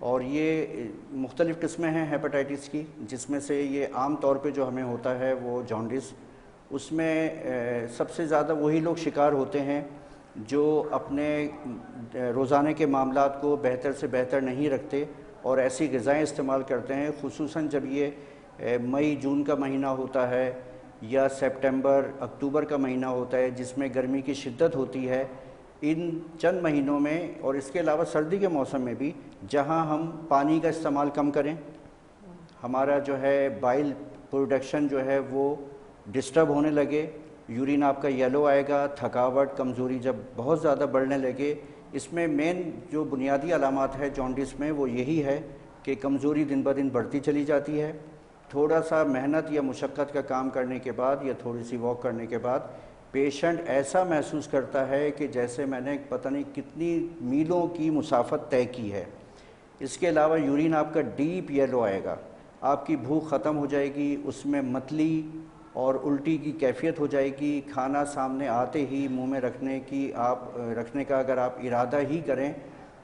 اور یہ مختلف قسمیں ہیں ہیپاٹائٹس کی، جس میں سے یہ عام طور پہ جو ہمیں ہوتا ہے وہ جانڈس، اس میں سب سے زیادہ وہی لوگ شکار ہوتے ہیں جو اپنے روزانہ کے معاملات کو بہتر سے بہتر نہیں رکھتے اور ایسی غذائیں استعمال کرتے ہیں، خصوصاً جب یہ مئی جون کا مہینہ ہوتا ہے یا سپٹمبر اکتوبر کا مہینہ ہوتا ہے جس میں گرمی کی شدت ہوتی ہے۔ ان چند مہینوں میں اور اس کے علاوہ سردی کے موسم میں بھی جہاں ہم پانی کا استعمال کم کریں، ہمارا جو ہے بائل پروڈکشن جو ہے وہ ڈسٹرب ہونے لگے، یورین آپ کا یلو آئے گا، تھکاوٹ کمزوری جب بہت زیادہ بڑھنے لگے، اس میں مین جو بنیادی علامات ہے جانڈس میں وہ یہی ہے کہ کمزوری دن بہ دن بڑھتی چلی جاتی ہے۔ تھوڑا سا محنت یا مشقت کا کام کرنے کے بعد یا تھوڑی سی واک کرنے کے بعد پیشنٹ ایسا محسوس کرتا ہے کہ جیسے میں نے پتہ نہیں کتنی میلوں کی مسافت طے کی ہے۔ اس کے علاوہ یورین آپ کا ڈیپ یلو آئے گا، آپ کی بھوک ختم ہو جائے گی، اس میں متلی اور الٹی کی کیفیت ہو جائے گی، کھانا سامنے آتے ہی منہ میں رکھنے کا اگر آپ ارادہ ہی کریں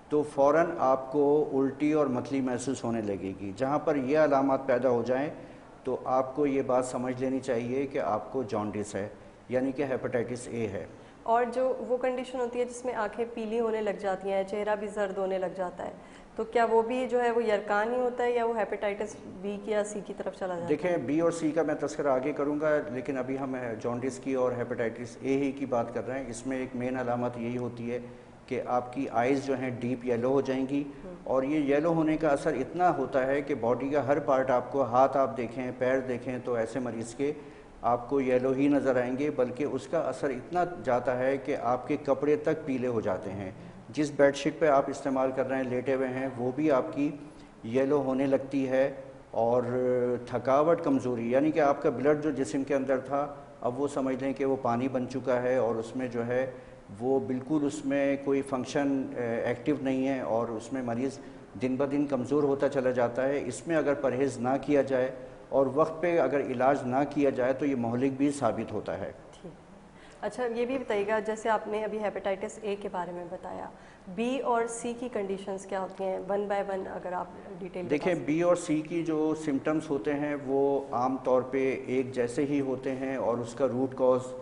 تو فوراً آپ کو الٹی اور متلی محسوس ہونے لگے گی۔ جہاں پر یہ علامات پیدا ہو جائیں تو آپ کو یہ بات سمجھ لینی چاہیے کہ آپ کو جانڈس ہے، یعنی کہ ہیپاٹائٹس اے ہے۔ اور جو وہ کنڈیشن ہوتی ہے جس میں آنکھیں پیلی ہونے لگ جاتی ہیں، چہرہ بھی زرد ہونے لگ جاتا ہے، تو کیا وہ بھی جو ہے وہ یرکان ہی ہوتا ہے یا وہ ہیپاٹائٹس بی یا سی کی طرف چلا جاتا ہے؟ دیکھیں بی اور سی کا میں تذکرہ آگے کروں گا، لیکن ابھی ہم جانڈس کی اور ہیپاٹائٹس اے ہی کی بات کر رہے ہیں۔ اس میں ایک مین علامت یہی ہوتی ہے کہ آپ کی آئیز جو ہیں ڈیپ یلو ہو جائیں گی، اور یہ یلو ہونے کا اثر اتنا ہوتا ہے کہ باڈی کا ہر پارٹ آپ کو، ہاتھ آپ دیکھیں، پیر دیکھیں تو ایسے مریض کے آپ کو یلو ہی نظر آئیں گے، بلکہ اس کا اثر اتنا جاتا ہے کہ آپ کے کپڑے تک پیلے ہو جاتے ہیں۔ جس بیڈ شیٹ پہ آپ استعمال کر رہے ہیں، لیٹے ہوئے ہیں، وہ بھی آپ کی یلو ہونے لگتی ہے، اور تھکاوٹ کمزوری، یعنی کہ آپ کا بلڈ جو جسم کے اندر تھا اب وہ سمجھ لیں کہ وہ پانی بن چکا ہے، اور اس میں جو ہے وہ بالکل اس میں کوئی فنکشن ایکٹیو نہیں ہے، اور اس میں مریض دن بہ دن کمزور ہوتا چلا جاتا ہے۔ اس میں اگر پرہیز نہ کیا جائے اور وقت پہ اگر علاج نہ کیا جائے تو یہ مہلک بھی ثابت ہوتا ہے۔ اچھا، یہ بھی بتائیے گا، جیسے آپ نے ابھی ہیپاٹائٹس اے کے بارے میں بتایا، بی اور سی کی کنڈیشنز کیا ہوتی ہیں؟ ون بائی ون اگر آپ ڈیٹیل دیکھیں بی اور سی کی جو سمٹمز ہوتے ہیں وہ عام طور پہ ایک جیسے ہی ہوتے ہیں، اور اس کا روٹ کاز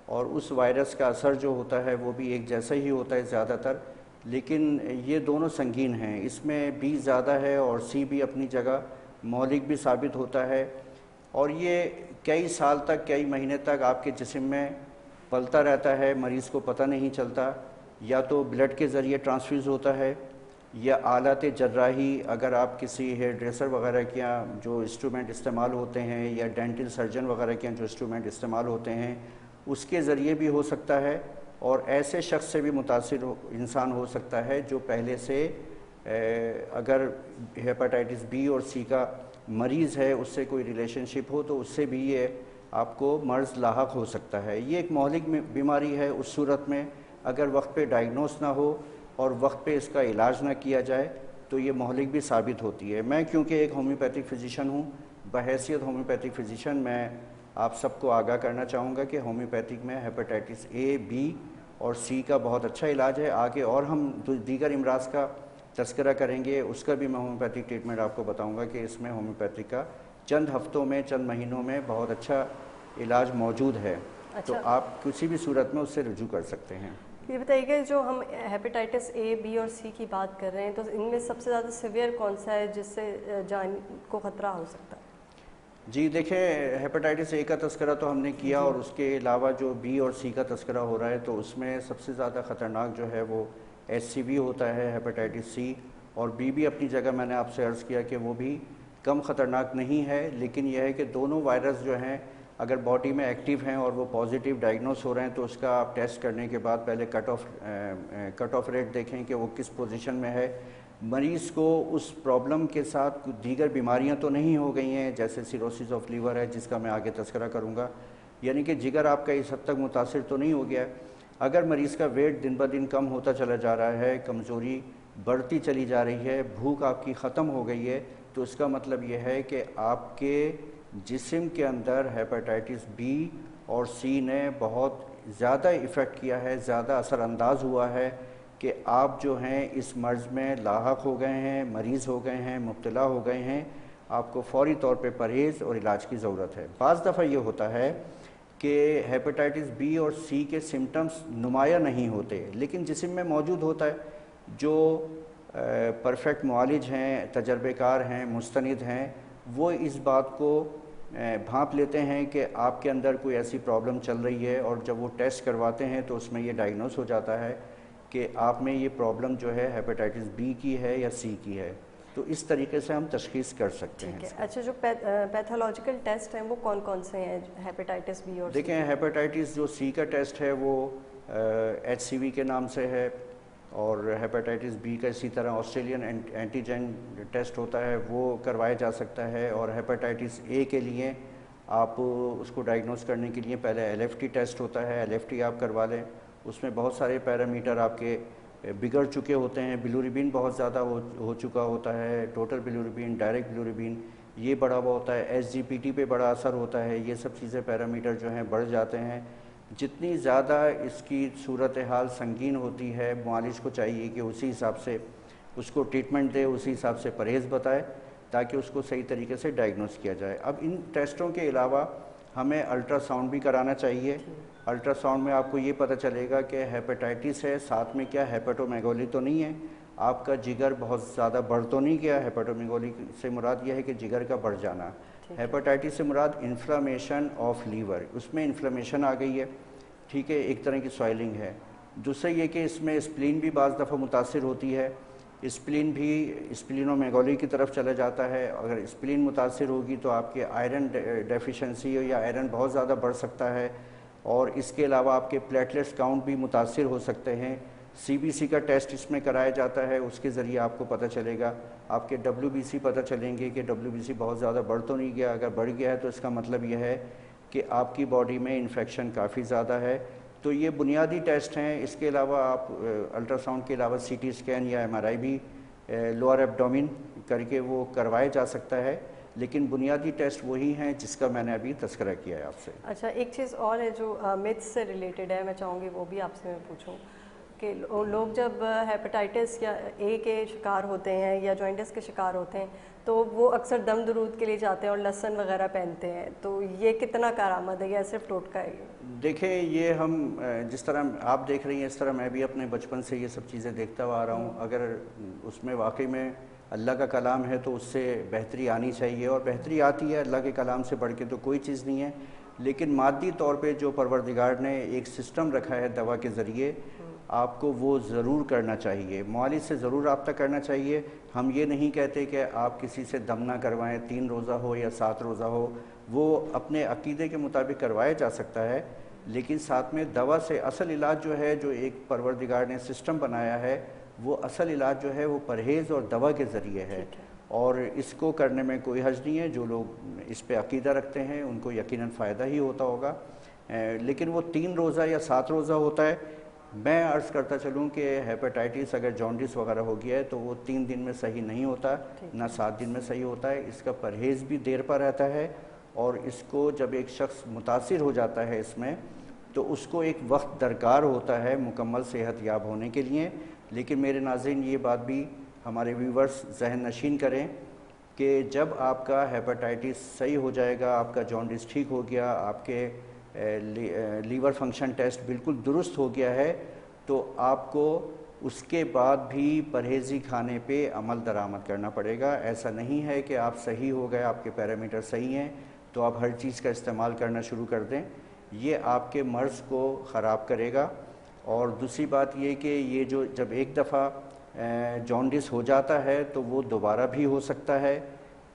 اور اس وائرس کا اثر جو ہوتا ہے وہ بھی ایک جیسا ہی ہوتا ہے زیادہ تر، لیکن یہ دونوں سنگین ہیں۔ اس میں بی زیادہ ہے اور سی بھی اپنی جگہ مہلک بھی ثابت ہوتا ہے، اور یہ کئی سال تک، کئی مہینے تک آپ کے جسم میں پلتا رہتا ہے، مریض کو پتہ نہیں چلتا، یا تو بلڈ کے ذریعے ٹرانسفیوز ہوتا ہے، یا آلات جراحی اگر آپ کسی ہیئر ڈریسر وغیرہ کے یہاں جو انسٹرومنٹ استعمال ہوتے ہیں، یا ڈینٹل سرجن وغیرہ کے یہاں جو انسٹرومنٹ استعمال ہوتے ہیں، اس کے ذریعے بھی ہو سکتا ہے، اور ایسے شخص سے بھی متاثر انسان ہو سکتا ہے جو پہلے سے اگر ہیپاٹائٹس بی اور سی کا مریض ہے، اس سے کوئی ریلیشن شپ ہو تو اس سے بھی یہ آپ کو مرض لاحق ہو سکتا ہے۔ یہ ایک مہلک بیماری ہے اس صورت میں اگر وقت پہ ڈائگنوس نہ ہو اور وقت پہ اس کا علاج نہ کیا جائے تو یہ مہلک بھی ثابت ہوتی ہے۔ میں کیونکہ ایک ہومیوپیتھک فزیشین ہوں، بحیثیت ہومیوپیتھک فزیشین میں آپ سب کو آگاہ کرنا چاہوں گا کہ ہومیوپیتھک میں ہیپاٹائٹس اے، بی اور سی کا بہت اچھا علاج ہے۔ آگے اور ہم دیگر امراض کا تذکرہ کریں گے، اس کا بھی میں ہومیوپیتھک ٹریٹمنٹ آپ کو بتاؤں گا کہ اس میں ہومیوپیتھک کا چند ہفتوں میں، چند مہینوں میں بہت اچھا علاج موجود ہے، تو آپ کسی بھی صورت میں اس سے رجوع کر سکتے ہیں۔ یہ بتائیے کہ جو ہم ہیپاٹائٹس اے، بی اور سی کی بات کر رہے ہیں تو ان میں سب سے زیادہ سیویئر کون سا ہے جس سے جان کو خطرہ ہو سکتا ہے؟ جی دیکھیں، ہیپاٹائٹس اے کا تذکرہ تو ہم نے کیا، اور اس کے علاوہ جو بی اور سی کا تذکرہ ہو رہا ہے تو اس میں سب سے زیادہ خطرناک جو ہے وہ ایچ سی وی ہوتا ہے، ہیپاٹائٹس سی، اور بی بھی اپنی جگہ میں نے آپ سے عرض کیا کہ وہ بھی کم خطرناک نہیں ہے، لیکن یہ ہے کہ دونوں وائرس جو ہیں اگر باڈی میں ایکٹیو ہیں اور وہ پازیٹیو ڈائگنوس ہو رہے ہیں تو اس کا آپ ٹیسٹ کرنے کے بعد پہلے کٹ آف ریٹ دیکھیں کہ وہ کس پوزیشن میں ہے، مریض کو اس پرابلم کے ساتھ دیگر بیماریاں تو نہیں ہو گئی ہیں جیسے سیروسس آف لیور ہے جس کا میں آگے تذکرہ کروں گا، یعنی کہ جگر آپ کا اس حد تک متاثر تو نہیں ہو گیا ہے۔ اگر مریض کا ویٹ دن بہ دن کم ہوتا چلا جا رہا ہے، کمزوری بڑھتی چلی جا رہی ہے، بھوک آپ کی ختم ہو گئی ہے، تو اس کا مطلب یہ ہے کہ آپ کے جسم کے اندر ہیپاٹائٹس بی اور سی نے بہت زیادہ ایفیکٹ کیا ہے، زیادہ اثر انداز ہوا ہے، کہ آپ جو ہیں اس مرض میں لاحق ہو گئے ہیں، مریض ہو گئے ہیں، مبتلا ہو گئے ہیں، آپ کو فوری طور پہ پرہیز اور علاج کی ضرورت ہے۔ بعض دفعہ یہ ہوتا ہے کہ ہیپاٹائٹس بی اور سی کے سمٹمز نمایاں نہیں ہوتے لیکن جسم میں موجود ہوتا ہے۔ جو پرفیکٹ معالج ہیں، تجربے کار ہیں، مستند ہیں، وہ اس بات کو بھانپ لیتے ہیں کہ آپ کے اندر کوئی ایسی پرابلم چل رہی ہے، اور جب وہ ٹیسٹ کرواتے ہیں تو اس میں یہ ڈائگنوز ہو جاتا ہے کہ آپ میں یہ پرابلم جو ہے ہیپاٹائٹس بی کی ہے یا سی کی ہے۔ تو اس طریقے سے ہم تشخیص کر سکتے ہیں۔ اچھا، جو پیتھولوجیکل ٹیسٹ ہیں وہ کون کون سے ہیں ہیپاٹائٹس بی اور دیکھیں، ہیپاٹائٹس جو سی کا ٹیسٹ ہے وہ ایچ سی وی کے نام سے ہے، اور ہیپاٹائٹس بی کا اسی طرح آسٹریلین اینٹیجن ٹیسٹ ہوتا ہے، وہ کروایا جا سکتا ہے۔ اور ہیپاٹائٹس اے کے لیے آپ اس کو ڈائگنوز کرنے کے لیے پہلے ایل ایف ٹی ٹیسٹ ہوتا ہے، ایل ایف ٹی آپ کروا لیں۔ اس میں بہت سارے پیرامیٹر آپ کے بگڑ چکے ہوتے ہیں، بلیروبین بہت زیادہ ہو چکا ہوتا ہے، ٹوٹل بلیروبین، ڈائریکٹ بلیروبین یہ بڑا ہوا ہوتا ہے، ایس جی پی ٹی پہ بڑا اثر ہوتا ہے، یہ سب چیزیں پیرامیٹر جو ہیں بڑھ جاتے ہیں۔ جتنی زیادہ اس کی صورتحال سنگین ہوتی ہے، معالج کو چاہیے کہ اسی حساب سے اس کو ٹریٹمنٹ دے، اسی حساب سے پرہیز بتائے تاکہ اس کو صحیح طریقے سے ڈائگنوز کیا جائے۔ اب ان ٹیسٹوں کے علاوہ ہمیں الٹرا ساؤنڈ بھی کرانا چاہیے۔ الٹرا ساؤنڈ میں آپ کو یہ پتہ چلے گا کہ ہیپاٹائٹس ہے، ساتھ میں کیا ہیپاٹومیگولی تو نہیں ہے، آپ کا جگر بہت زیادہ بڑھ تو نہیں گیا۔ ہیپاٹومیگولی سے مراد یہ ہے کہ جگر کا بڑھ جانا۔ ہیپاٹائٹس سے مراد انفلامیشن آف لیور، اس میں انفلامیشن آ گئی ہے، ٹھیک ہے، ایک طرح کی سوائلنگ ہے۔ دوسرا یہ کہ اس میں اسپلین بھی بعض دفعہ متاثر ہوتی ہے، اسپلین بھی اسپلینومیگولی کی طرف چلا جاتا ہے۔ اگر اسپلین متاثر ہوگی تو آپ کے آئرن ڈیفیشنسی یا آئرن بہت زیادہ بڑھ سکتا ہے، اور اس کے علاوہ آپ کے پلیٹلیٹس کاؤنٹ بھی متاثر ہو سکتے ہیں۔ سی بی سی کا ٹیسٹ اس میں کرایا جاتا ہے، اس کے ذریعے آپ کو پتہ چلے گا۔ آپ کے ڈبلیو بی سی پتہ چلیں گے کہ ڈبلیو بی سی بہت زیادہ بڑھ تو نہیں گیا، اگر بڑھ گیا ہے تو اس کا مطلب یہ ہے کہ آپ کی باڈی میں انفیکشن کافی زیادہ ہے۔ تو یہ بنیادی ٹیسٹ ہیں۔ اس کے علاوہ آپ الٹرا ساؤنڈ کے علاوہ سی ٹی اسکین یا ایم آر آئی بھی لوور ایبڈومن کر کے وہ کروایا جا سکتا ہے، لیکن بنیادی ٹیسٹ وہی ہیں جس کا میں نے ابھی تذکرہ کیا ہے آپ سے۔ اچھا، ایک چیز اور ہے جو میتھس سے ریلیٹڈ ہے، میں چاہوں گی وہ بھی آپ سے میں پوچھوں کہ لوگ جب ہیپاٹائٹس یا اے کے شکار ہوتے ہیں یا جوائنٹس کے شکار ہوتے ہیں تو وہ اکثر دم درود کے لیے جاتے ہیں اور لہسن وغیرہ پہنتے ہیں، تو یہ کتنا کارآمد ہے یا صرف ٹوٹکا ہے؟ دیکھیں، یہ ہم جس طرح آپ دیکھ رہی ہیں اس طرح میں بھی اپنے بچپن سے یہ سب چیزیں دیکھتا ہوا آ رہا ہوں۔ اگر اس میں واقعی میں اللہ کا کلام ہے تو اس سے بہتری آنی چاہیے، اور بہتری آتی ہے، اللہ کے کلام سے بڑھ کے تو کوئی چیز نہیں ہے۔ لیکن مادی طور پہ جو پروردگار نے ایک سسٹم رکھا ہے دوا کے ذریعے، آپ کو وہ ضرور کرنا چاہیے، معالج سے ضرور رابطہ کرنا چاہیے۔ ہم یہ نہیں کہتے کہ آپ کسی سے دم نہ کروائیں، 3 روزہ ہو یا 7 روزہ ہو، وہ اپنے عقیدے کے مطابق کروایا جا سکتا ہے، لیکن ساتھ میں دوا سے اصل علاج جو ہے، جو ایک پروردگار نے سسٹم بنایا ہے، وہ اصل علاج جو ہے وہ پرہیز اور دوا کے ذریعے ہے، اور اس کو کرنے میں کوئی حرج نہیں ہے۔ جو لوگ اس پہ عقیدہ رکھتے ہیں ان کو یقیناً فائدہ ہی ہوتا ہوگا، لیکن وہ 3 روزہ یا 7 روزہ ہوتا ہے۔ میں عرض کرتا چلوں کہ ہیپاٹائٹس اگر جانڈس وغیرہ ہو گیا ہے تو وہ 3 دن میں صحیح نہیں ہوتا، نہ 7 دن میں صحیح ہوتا ہے۔ اس کا پرہیز بھی دیر پر رہتا ہے، اور اس کو جب ایک شخص متاثر ہو جاتا ہے اس میں تو اس کو ایک وقت درکار ہوتا ہے مکمل صحت یاب ہونے کے لیے۔ لیکن میرے ناظرین، یہ بات بھی ہمارے ویورز ذہن نشین کریں کہ جب آپ کا ہیپاٹائٹس صحیح ہو جائے گا، آپ کا جانڈس ٹھیک ہو گیا، آپ کے لیور فنکشن ٹیسٹ بالکل درست ہو گیا ہے، تو آپ کو اس کے بعد بھی پرہیزی کھانے پہ عمل درآمد کرنا پڑے گا۔ ایسا نہیں ہے کہ آپ صحیح ہو گئے، آپ کے پیرامیٹر صحیح ہیں تو آپ ہر چیز کا استعمال کرنا شروع کر دیں، یہ آپ کے مرض کو خراب کرے گا۔ اور دوسری بات یہ کہ یہ جو جب ایک دفعہ جانڈس ہو جاتا ہے تو وہ دوبارہ بھی ہو سکتا ہے۔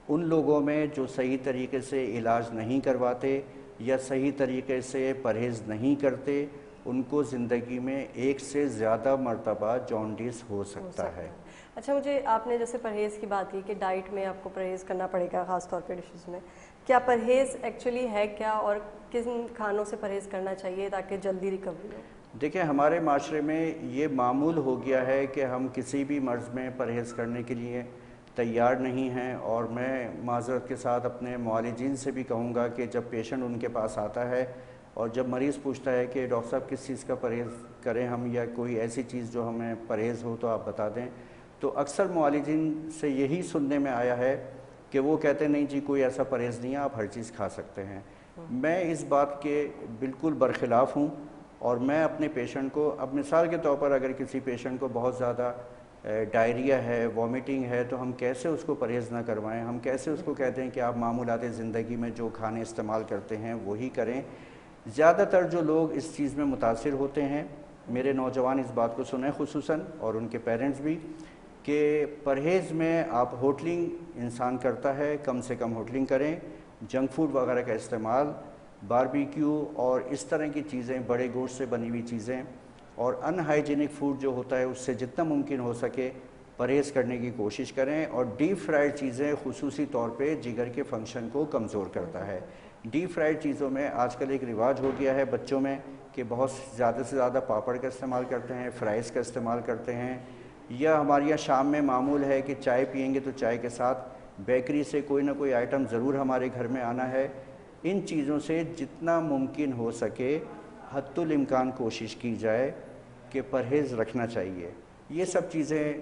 ان لوگوں میں جو صحیح طریقے سے علاج نہیں کرواتے یا صحیح طریقے سے پرہیز نہیں کرتے، ان کو زندگی میں 1 سے زیادہ مرتبہ جانڈس ہو سکتا ہے۔ اچھا، مجھے آپ نے جیسے پرہیز کی بات کی کہ ڈائٹ میں آپ کو پرہیز کرنا پڑے گا، خاص طور پہ ڈشز میں، کیا پرہیز ایکچولی ہے کیا، اور کن کھانوں سے پرہیز کرنا چاہیے تاکہ جلدی ریکوری ہو؟ دیکھیں، ہمارے معاشرے میں یہ معمول ہو گیا ہے کہ ہم کسی بھی مرض میں پرہیز کرنے کے لیے تیار نہیں ہیں، اور میں معذرت کے ساتھ اپنے معالجین سے بھی کہوں گا کہ جب پیشنٹ ان کے پاس آتا ہے اور جب مریض پوچھتا ہے کہ ڈاکٹر صاحب کس چیز کا پرہیز کریں ہم, یا کوئی ایسی چیز جو ہمیں پرہیز ہو تو آپ بتا دیں, تو اکثر معالجین سے یہی سننے میں آیا ہے کہ وہ کہتے ہیں نہیں جی کوئی ایسا پرہیز نہیں ہے, آپ ہر چیز کھا سکتے ہیں. میں اس بات کے بالکل برخلاف ہوں, اور میں اپنے پیشنٹ کو, اب مثال کے طور پر اگر کسی پیشنٹ کو بہت زیادہ ڈائریا ہے, وامٹنگ ہے, تو ہم کیسے اس کو پرہیز نہ کروائیں, ہم کیسے اس کو کہتے ہیں کہ آپ معمولات زندگی میں جو کھانے استعمال کرتے ہیں وہی کریں. زیادہ تر جو لوگ اس چیز میں متاثر ہوتے ہیں, میرے نوجوان اس بات کو سنیں خصوصاً, اور ان کے پیرنٹس بھی, کہ پرہیز میں آپ ہوٹلنگ انسان کرتا ہے, کم سے کم ہوٹلنگ کریں, جنک فوڈ وغیرہ کا استعمال, باربیکیو اور اس طرح کی چیزیں, بڑے گوشت سے بنی ہوئی چیزیں, اور ان ہائیجینک فوڈ جو ہوتا ہے اس سے جتنا ممکن ہو سکے پرہیز کرنے کی کوشش کریں. اور ڈیپ فرائیڈ چیزیں خصوصی طور پہ جگر کے فنکشن کو کمزور کرتا ہے. ڈیپ فرائیڈ چیزوں میں آج کل ایک رواج ہو گیا ہے بچوں میں کہ بہت زیادہ سے زیادہ پاپڑ کا استعمال کرتے ہیں, فرائز کا استعمال کرتے ہیں, یا ہمارے یہاں شام میں معمول ہے کہ چائے پئیں گے تو چائے کے ساتھ بیکری سے کوئی نہ کوئی آئٹم ضرور ہمارے گھر میں آنا ہے. ان چیزوں سے جتنا ممکن ہو سکے حد الامکان کوشش کی جائے کہ پرہیز رکھنا چاہیے. یہ سب چیزیں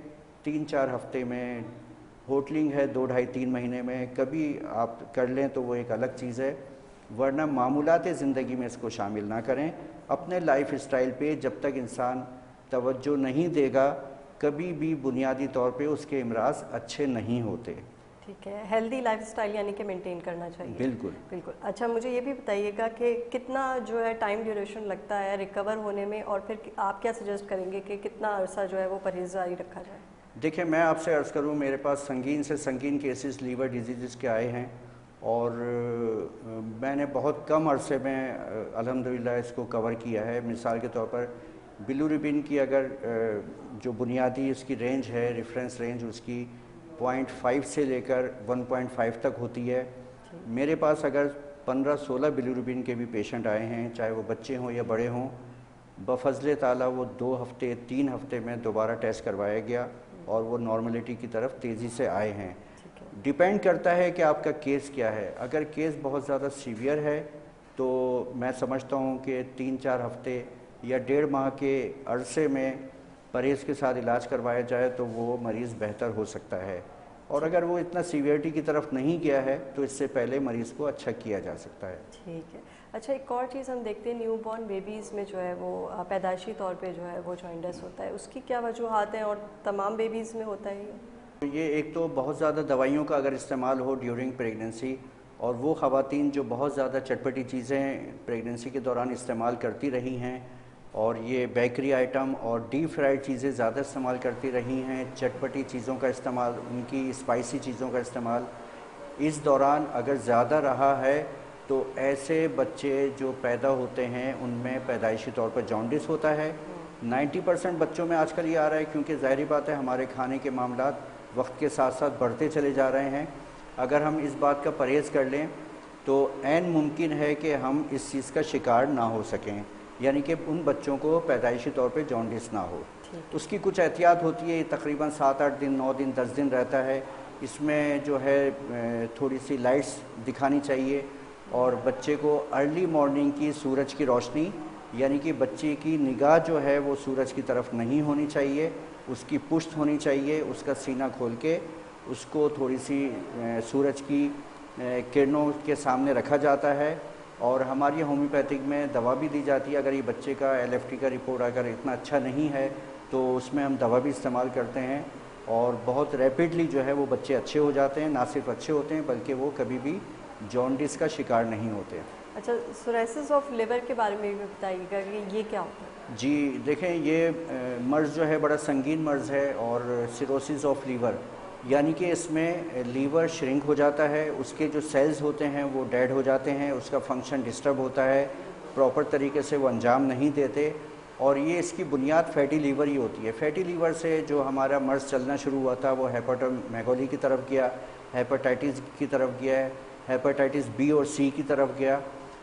3-4 ہفتے میں, ہوٹلنگ ہے 2-2.5-3 مہینے میں, کبھی آپ کر لیں تو وہ ایک الگ چیز ہے, ورنہ معمولات زندگی میں اس کو شامل نہ کریں. اپنے لائف اسٹائل پہ جب تک انسان توجہ نہیں دے گا کبھی بھی بنیادی طور پہ اس کے امراض اچھے نہیں ہوتے. ٹھیک ہے, ہیلدی لائف اسٹائل یعنی کہ مینٹین کرنا چاہیے. بالکل بالکل. اچھا مجھے یہ بھی بتائیے گا کہ کتنا جو ہے ٹائم ڈیوریشن لگتا ہے ریکور ہونے میں, اور پھر آپ کیا سجیسٹ کریں گے کہ کتنا عرصہ جو ہے وہ پرہیز جاری رکھا جائے؟ دیکھیں میں آپ سے عرض کروں, میرے پاس سنگین سے سنگین کیسز لیور ڈیزیزز کے آئے ہیں, اور میں نے بہت کم عرصے میں الحمدللہ اس کو کور کیا ہے. مثال کے طور پر بلیروبن کی اگر جو بنیادی اس کی رینج ہے, ریفرنس رینج اس کی 0.5 سے لے کر 1.5 تک ہوتی ہے. میرے پاس اگر 15-16 بلیروبن کے بھی پیشنٹ آئے ہیں, چاہے وہ بچے ہوں یا بڑے ہوں, بفضل تعالیٰ وہ 2 ہفتے 3 ہفتے میں دوبارہ ٹیسٹ کروایا گیا اور وہ نارملٹی کی طرف تیزی سے آئے ہیں. ڈیپینڈ کرتا ہے کہ آپ کا کیس کیا ہے. اگر کیس بہت زیادہ سیویئر ہے تو میں سمجھتا ہوں کہ 3-4 ہفتے یا 1.5 ماہ کے عرصے میں پرہیز کے ساتھ علاج کروایا جائے تو وہ مریض بہتر ہو سکتا ہے. اور اگر وہ اتنا سیویئرٹی کی طرف نہیں گیا ہے تو اس سے پہلے مریض کو اچھا کیا جا سکتا ہے. ٹھیک ہے. اچھا ایک اور چیز ہم دیکھتے ہیں نیو بورن بیبیز میں جو ہے وہ پیدائشی طور پہ جو ہے وہ جوائنٹس ہوتا ہے, اس کی کیا وجوہات ہیں, اور تمام بیبیز میں ہوتا ہے یہ؟ ایک تو بہت زیادہ دوائیوں کا اگر استعمال ہو ڈیورنگ پریگننسی, اور وہ خواتین جو بہت زیادہ چٹپٹی چیزیں پریگننسی کے دوران استعمال کرتی رہی ہیں, اور یہ بیکری آئٹم اور ڈیپ فرائیڈ چیزیں زیادہ استعمال کرتی رہی ہیں, چٹپٹی چیزوں کا استعمال, ان کی اسپائسی چیزوں کا استعمال اس دوران اگر زیادہ رہا ہے تو ایسے بچے جو پیدا ہوتے ہیں ان میں پیدائشی طور پر جانڈس ہوتا ہے. 90% بچوں میں آج کل یہ آ رہا ہے, کیونکہ ظاہری بات ہے ہمارے کھانے کے معاملات وقت کے ساتھ ساتھ بڑھتے چلے جا رہے ہیں. اگر ہم اس بات کا پرہیز کر لیں تو عین ممکن ہے کہ ہم اس چیز کا شکار نہ ہو سکیں, یعنی کہ ان بچوں کو پیدائشی طور پہ جانڈس نہ ہو. اس کی کچھ احتیاط ہوتی ہے, تقریباً 7-8 دن 9 دن 10 دن رہتا ہے. اس میں جو ہے تھوڑی سی لائٹس دکھانی چاہیے, اور بچے کو ارلی مارننگ کی سورج کی روشنی, یعنی کہ بچے کی نگاہ جو ہے وہ سورج کی طرف نہیں ہونی چاہیے, اس کی پشت ہونی چاہیے, اس کا سینہ کھول کے اس کو تھوڑی سی سورج کی کرنوں کے سامنے رکھا جاتا ہے. اور ہماری ہومیوپیتھک میں دوا بھی دی جاتی ہے. اگر یہ بچے کا LFT کا رپورٹ اگر اتنا اچھا نہیں ہے تو اس میں ہم دوا بھی استعمال کرتے ہیں, اور بہت ریپڈلی جو ہے وہ بچے اچھے ہو جاتے ہیں. نہ صرف اچھے ہوتے ہیں بلکہ وہ کبھی بھی جانڈس کا شکار نہیں ہوتے. اچھا سورائسس آف لیور کے بارے میں بھی بتائیے گا کہ یہ کیا ہوتا ہے؟ جی دیکھیں, یہ مرض جو ہے بڑا سنگین مرض ہے, اور سیروسس آف لیور یعنی کہ اس میں لیور شرنک ہو جاتا ہے, اس کے جو سیلز ہوتے ہیں وہ ڈیڈ ہو جاتے ہیں, اس کا فنکشن ڈسٹرب ہوتا ہے, پراپر طریقے سے وہ انجام نہیں دیتے. اور یہ اس کی بنیاد فیٹی لیور ہی ہوتی ہے. فیٹی لیور سے جو ہمارا مرض چلنا شروع ہوا تھا وہ ہیپاٹومیگولی کی طرف گیا, ہیپاٹائٹس کی طرف گیا ہے, ہیپاٹائٹس B اور C کی طرف گیا.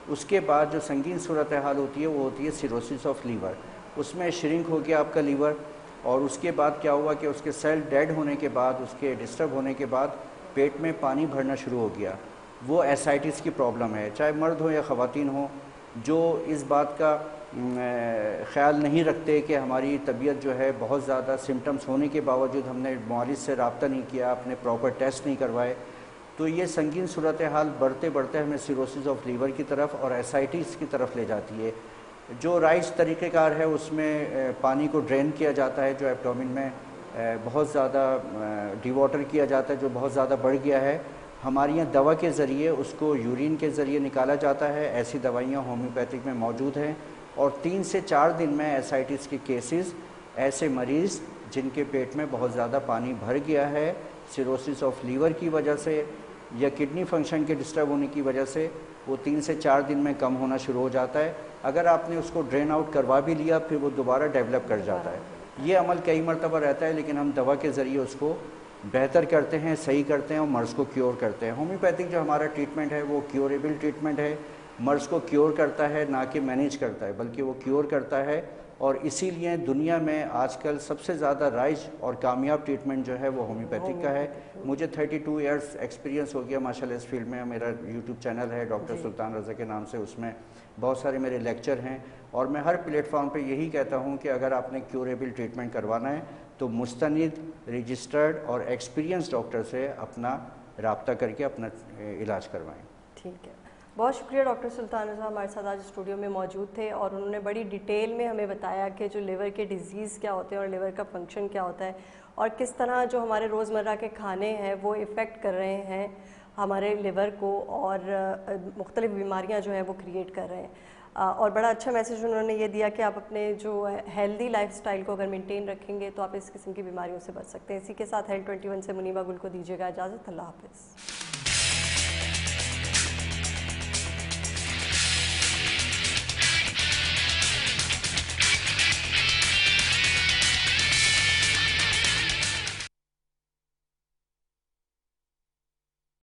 اس کے بعد جو سنگین صورتحال ہوتی ہے وہ ہوتی ہے سیروسس آف لیور. اس میں شرنک ہو گیا آپ کا لیور, اور اس کے بعد کیا ہوا کہ اس کے سیل ڈیڈ ہونے کے بعد, اس کے ڈسٹرب ہونے کے بعد پیٹ میں پانی بھرنا شروع ہو گیا. وہ ایسائٹس کی پرابلم ہے, چاہے مرد ہو یا خواتین ہوں. جو اس بات کا خیال نہیں رکھتے کہ ہماری طبیعت جو ہے بہت زیادہ سمٹمز ہونے کے باوجود ہم نے معالج سے رابطہ نہیں کیا، اپنے پراپر ٹیسٹ نہیں کروائے، تو یہ سنگین صورتحال بڑھتے بڑھتے ہمیں سیروسس آف لیور کی طرف اور ایسائٹس کی طرف لے جاتی ہے۔ جو رائج طریقہ کار ہے اس میں پانی کو ڈرین کیا جاتا ہے، جو ایبڈومن میں بہت زیادہ ڈی واٹر کیا جاتا ہے، جو بہت زیادہ بڑھ گیا ہے، ہمارے یہاں دوا کے ذریعے اس کو یورین کے ذریعے نکالا جاتا ہے۔ ایسی دوائیاں ہومیوپیتھک میں موجود ہیں، اور 3 سے 4 دن میں ایسائٹس کے کیسز، ایسے مریض جن کے پیٹ میں بہت زیادہ پانی بھر گیا ہے سیروسس آف لیور کی وجہ سے یا کڈنی فنکشن کے ڈسٹرب ہونے کی وجہ سے، وہ 3 سے 4 دن میں کم ہونا شروع ہو جاتا ہے۔ اگر آپ نے اس کو ڈرین آؤٹ کروا بھی لیا پھر وہ دوبارہ ڈیولپ کر جاتا ہے۔ یہ عمل کئی مرتبہ رہتا ہے، لیکن ہم دوا کے ذریعے اس کو بہتر کرتے ہیں، صحیح کرتے ہیں اور مرض کو کیور کرتے ہیں۔ ہومیوپیتھک جو ہمارا ٹریٹمنٹ ہے وہ کیوریبل ٹریٹمنٹ ہے، مرض کو کیور کرتا ہے نہ کہ مینیج کرتا ہے، بلکہ وہ کیور کرتا ہے، اور اسی لیے دنیا میں آج کل سب سے زیادہ رائج اور کامیاب ٹریٹمنٹ جو ہے وہ ہومیوپیتھک کا ہے۔ مجھے 32 ایئرس ایکسپیرینس ہو گیا ماشاءاللہ اس فیلڈ میں۔ میرا یوٹیوب چینل ہے ڈاکٹر سلطان رضا کے نام سے، اس میں بہت سارے میرے لیکچر ہیں، اور میں ہر پلیٹ فارم پہ یہی کہتا ہوں کہ اگر آپ نے کیوریبل ٹریٹمنٹ کروانا ہے تو مستند، رجسٹرڈ اور ایکسپیرینس ڈاکٹر سے اپنا رابطہ کر کے اپنا علاج کروائیں۔ ٹھیک ہے، بہت شکریہ ڈاکٹر سلطان رضا ہمارے ساتھ آج اسٹوڈیو میں موجود تھے، اور انہوں نے بڑی ڈیٹیل میں ہمیں بتایا کہ جو لیور کے ڈیزیز کیا ہوتے ہیں اور لیور کا فنکشن کیا ہوتا ہے، اور کس طرح جو ہمارے روزمرہ کے کھانے ہیں وہ افیکٹ کر رہے ہیں ہمارے لیور کو، اور مختلف بیماریاں جو ہیں وہ کریٹ کر رہے ہیں۔ اور بڑا اچھا میسیج انہوں نے یہ دیا کہ آپ اپنے جو ہیلدی لائف سٹائل کو اگر مینٹین رکھیں گے تو آپ اس قسم کی بیماریوں سے بچ سکتے ہیں۔ اسی کے ساتھ ہیلتھ 21 سے منیبہ گل کو دیجیے گا اجازت۔ اللہ حافظ۔